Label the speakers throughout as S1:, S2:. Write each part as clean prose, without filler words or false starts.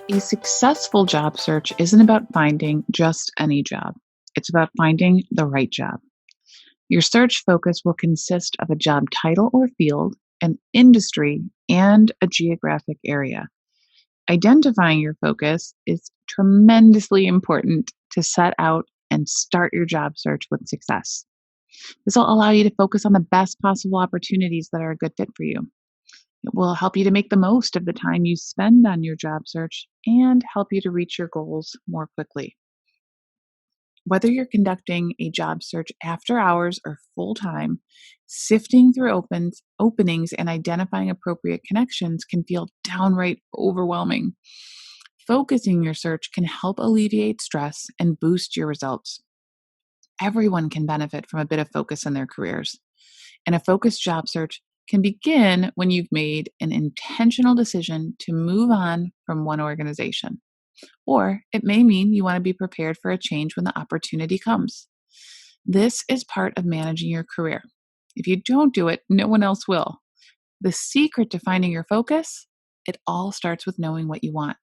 S1: A successful job search isn't about finding just any job. It's about finding the right job. Your search focus will consist of a job title or field, an industry, and a geographic area. Identifying your focus is tremendously important to set out and start your job search with success. This will allow you to focus on the best possible opportunities that are a good fit for you. It will help you to make the most of the time you spend on your job search and help you to reach your goals more quickly. Whether you're conducting a job search after hours or full time, sifting through openings and identifying appropriate connections can feel downright overwhelming. Focusing your search can help alleviate stress and boost your results. Everyone can benefit from a bit of focus in their careers, and a focused job search can begin when you've made an intentional decision to move on from one organization. Or it may mean you want to be prepared for a change when the opportunity comes. This is part of managing your career. If you don't do it, no one else will. The secret to finding your focus, it all starts with knowing what you want.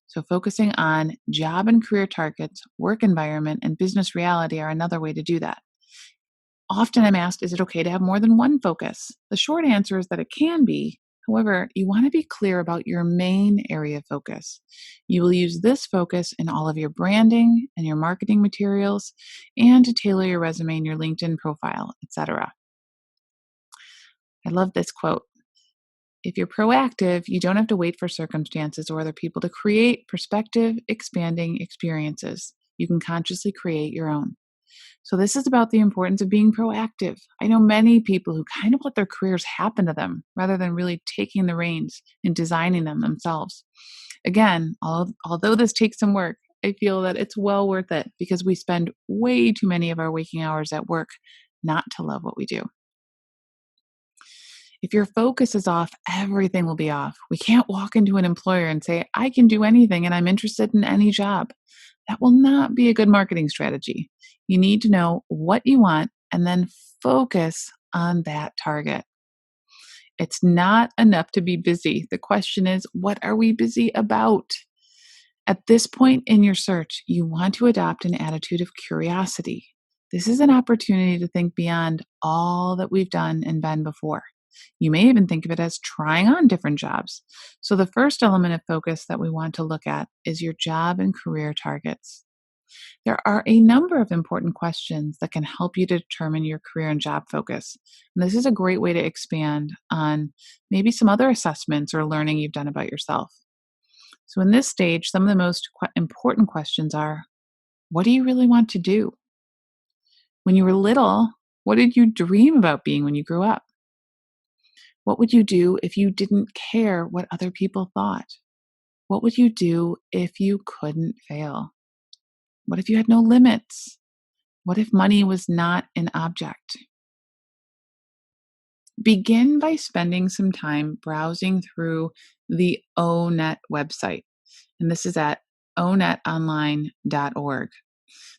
S1: So, focusing on job and career targets, work environment, and business reality are another way to do that. Often I'm asked, is it okay to have more than one focus? The short answer is that it can be. However, you want to be clear about your main area of focus. You will use this focus in all of your branding and your marketing materials and to tailor your resume and your LinkedIn profile, etc. I love this quote. If you're proactive, you don't have to wait for circumstances or other people to create perspective expanding experiences. You can consciously create your own. So, this is about the importance of being proactive. I know many people who kind of let their careers happen to them rather than really taking the reins and designing them themselves. Again, although this takes some work, I feel that it's well worth it because we spend way too many of our waking hours at work not to love what we do. If your focus is off, everything will be off. We can't walk into an employer and say, I can do anything and I'm interested in any job. That will not be a good marketing strategy. You need to know what you want and then focus on that target. It's not enough to be busy. The question is, what are we busy about? At this point in your search, you want to adopt an attitude of curiosity. This is an opportunity to think beyond all that we've done and been before. You may even think of it as trying on different jobs. So, the first element of focus that we want to look at is your job and career targets. There are a number of important questions that can help you to determine your career and job focus. And this is a great way to expand on maybe some other assessments or learning you've done about yourself. So, in this stage, some of the most important questions are, what do you really want to do? When you were little, what did you dream about being when you grew up? What would you do if you didn't care what other people thought? What would you do if you couldn't fail? What if you had no limits? What if money was not an object? Begin by spending some time browsing through the ONET website. And this is at onetonline.org.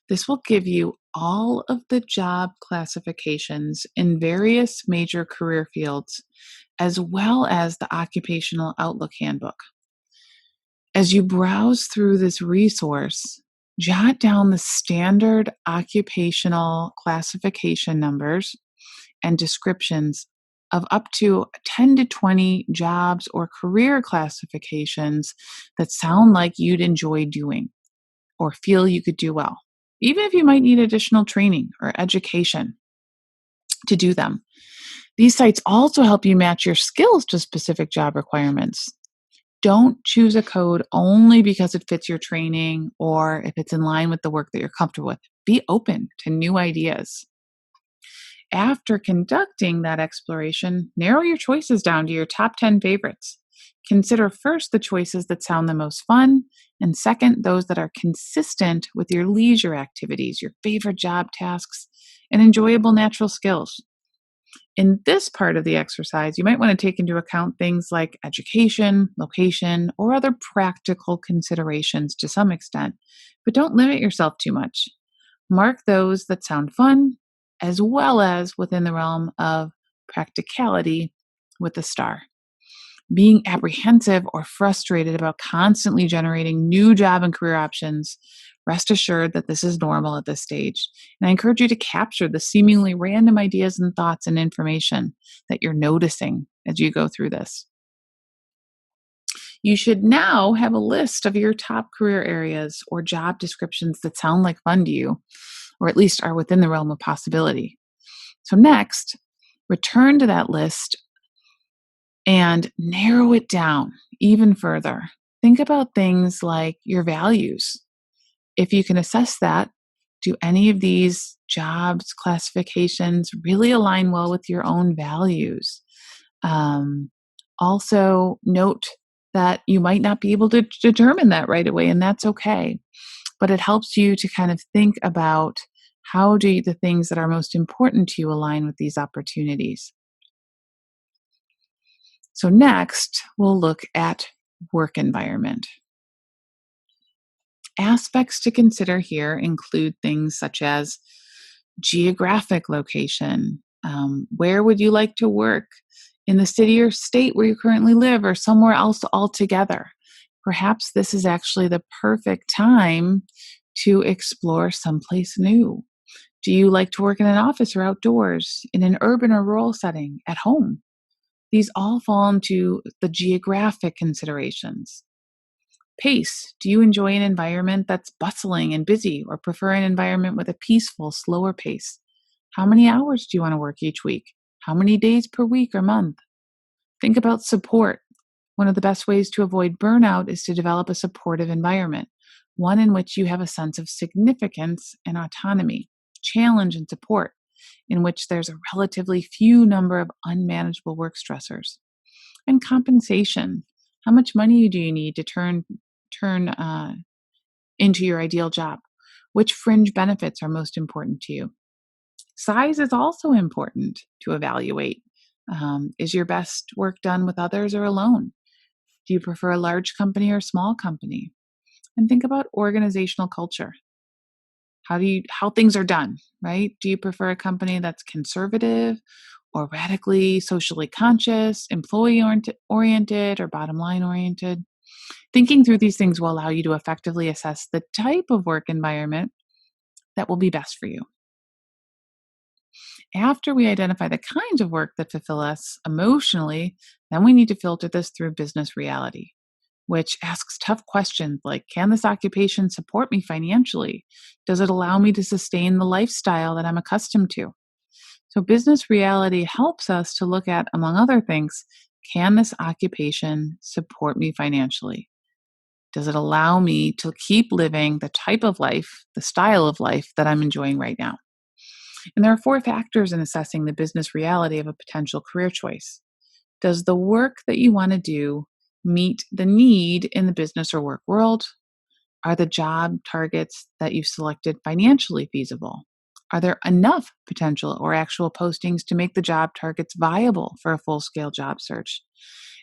S1: This will give you all of the job classifications in various major career fields, as well as the Occupational Outlook Handbook. As you browse through this resource, jot down the standard occupational classification numbers and descriptions of up to 10 to 20 jobs or career classifications that sound like you'd enjoy doing or feel you could do well, even if you might need additional training or education to do them. These sites also help you match your skills to specific job requirements. Don't choose a code only because it fits your training or if it's in line with the work that you're comfortable with. Be open to new ideas. After conducting that exploration, narrow your choices down to your top 10 favorites. Consider first the choices that sound the most fun, and second, those that are consistent with your leisure activities, your favorite job tasks, and enjoyable natural skills. In this part of the exercise, you might want to take into account things like education, location, or other practical considerations to some extent, but don't limit yourself too much. Mark those that sound fun, as well as within the realm of practicality with a star. being apprehensive or frustrated about constantly generating new job and career options, rest assured that this is normal at this stage. And I encourage you to capture the seemingly random ideas and thoughts and information that you're noticing as you go through this. You should now have a list of your top career areas or job descriptions that sound like fun to you, or at least are within the realm of possibility. So, next, return to that list and narrow it down even further. Think about things like your values. If you can assess that, do any of these jobs classifications really align well with your own values? Um, Also, note that you might not be able to determine that right away, and that's okay. But it helps you to kind of think about how do the things that are most important to you align with these opportunities. So, next, we'll look at work environment. Aspects to consider here include things such as geographic location. Where would you like to work? In the city or state where you currently live, or somewhere else altogether? Perhaps this is actually the perfect time to explore someplace new. Do you like to work in an office or outdoors, in an urban or rural setting, at home? These all fall into the geographic considerations. Pace. Do you enjoy an environment that's bustling and busy, or prefer an environment with a peaceful, slower pace? How many hours do you want to work each week? How many days per week or month? Think about support. One of the best ways to avoid burnout is to develop a supportive environment, one in which you have a sense of significance and autonomy, challenge and support, in which there's a relatively few number of unmanageable work stressors. And compensation. How much money do you need to turn into your ideal job? Which fringe benefits are most important to you? Size is also important to evaluate. Is your best work done with others or alone? Do you prefer a large company or small company? And think about organizational culture. How things are done, right? Do you prefer a company that's conservative or radically socially conscious, employee oriented, or bottom line oriented? Thinking through these things will allow you to effectively assess the type of work environment that will be best for you. After we identify the kinds of work that fulfill us emotionally, then we need to filter this through business reality, which asks tough questions like, can this occupation support me financially? Does it allow me to sustain the lifestyle that I'm accustomed to? So, business reality helps us to look at, among other things, can this occupation support me financially? Does it allow me to keep living the type of life, the style of life that I'm enjoying right now? And there are four factors in assessing the business reality of a potential career choice. Does the work that you want to do meet the need in the business or work world? Are the job targets that you've selected financially feasible? Are there enough potential or actual postings to make the job targets viable for a full scale job search?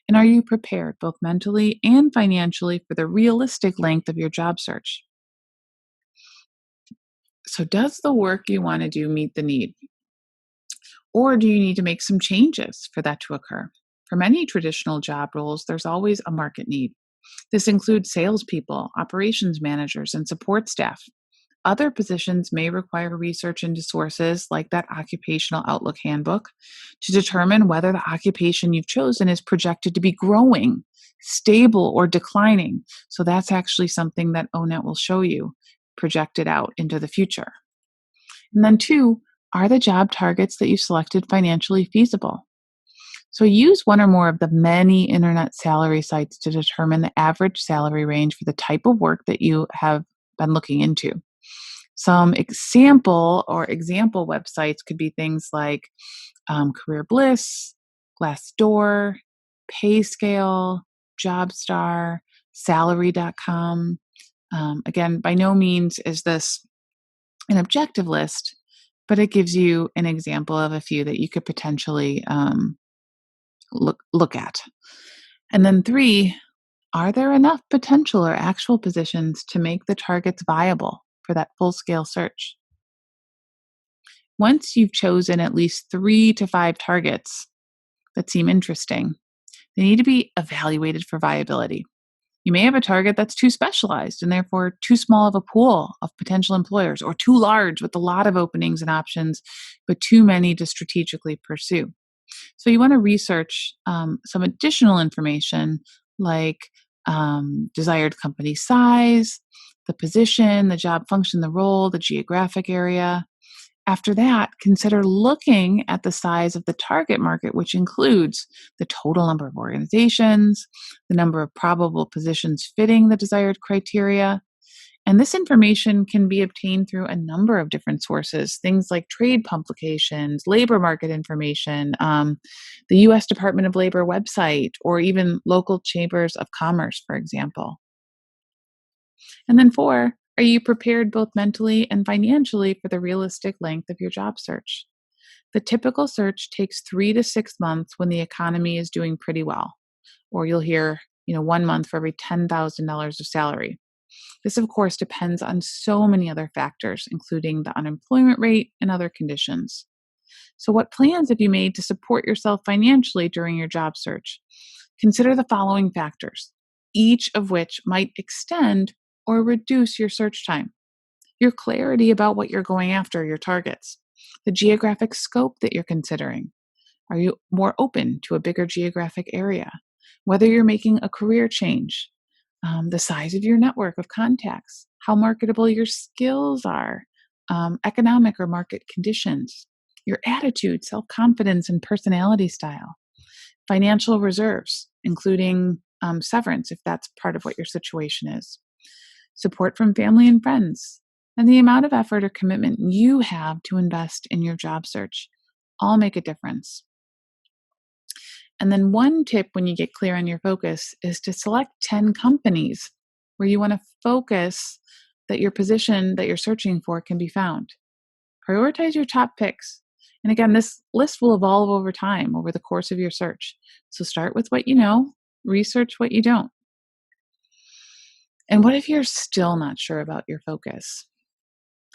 S1: And are you prepared both mentally and financially for the realistic length of your job search? So, does the work you want to do meet the need? Or do you need to make some changes for that to occur? For many traditional job roles, there's always a market need. This includes salespeople, operations managers, and support staff. Other positions may require research into sources like that Occupational Outlook Handbook to determine whether the occupation you've chosen is projected to be growing, stable, or declining. So that's actually something that ONET will show you projected out into the future. And then, two, are the job targets that you selected financially feasible? So use one or more of the many internet salary sites to determine the average salary range for the type of work that you have been looking into. Some example websites could be things like Career Bliss, Glassdoor, Payscale, Jobstar, Salary.com. Again, by no means is this an objective list, but it gives you an example of a few that you could potentially look at. And then three, are there enough potential or actual positions to make the targets viable for that full scale search? Once you've chosen at least 3 to 5 targets that seem interesting, They need to be evaluated for viability. You may have a target that's too specialized and therefore too small of a pool of potential employers, or too large with a lot of openings and options, but too many to strategically pursue. So you want to research some additional information like desired company size, the position, the job function, the role, the geographic area. After that, consider looking at the size of the target market, which includes the total number of organizations, the number of probable positions fitting the desired criteria. And this information can be obtained through a number of different sources, things like trade publications, labor market information, the US Department of Labor website, or even local chambers of commerce, for example. And then four, are you prepared both mentally and financially for the realistic length of your job search? The typical search takes 3 to 6 months when the economy is doing pretty well, or you'll hear, 1 month for every $10,000 of salary. This, of course, depends on so many other factors, including the unemployment rate and other conditions. So, what plans have you made to support yourself financially during your job search? Consider the following factors, each of which might extend or reduce your search time: your clarity about what you're going after, your targets, the geographic scope that you're considering. Are you more open to a bigger geographic area? Whether you're making a career change, the size of your network of contacts, how marketable your skills are, economic or market conditions, your attitude, self confidence, and personality style, financial reserves, including severance, if that's part of what your situation is, support from family and friends, and the amount of effort or commitment you have to invest in your job search all make a difference. And then one tip when you get clear on your focus is to select 10 companies where you want to focus that your position that you're searching for can be found. Prioritize your top picks. And again, this list will evolve over time, over the course of your search. So start with what you know, research what you don't. And what if you're still not sure about your focus?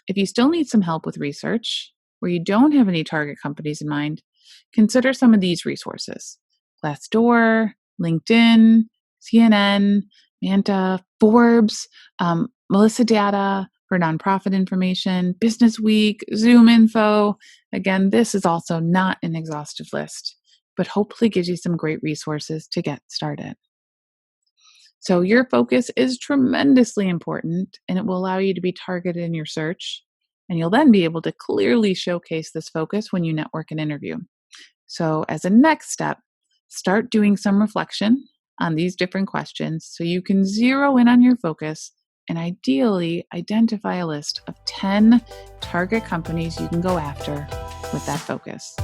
S1: If you still need some help with research, or you don't have any target companies in mind, consider some of these resources: Glassdoor, LinkedIn, CNN, Manta, Forbes, Melissa Data for nonprofit information, Business Week, Zoom Info. Again, this is also not an exhaustive list, but hopefully gives you some great resources to get started. So your focus is tremendously important, and it will allow you to be targeted in your search. And you'll then be able to clearly showcase this focus when you network and interview. So as a next step, start doing some reflection on these different questions so you can zero in on your focus and ideally identify a list of 10 target companies you can go after with that focus.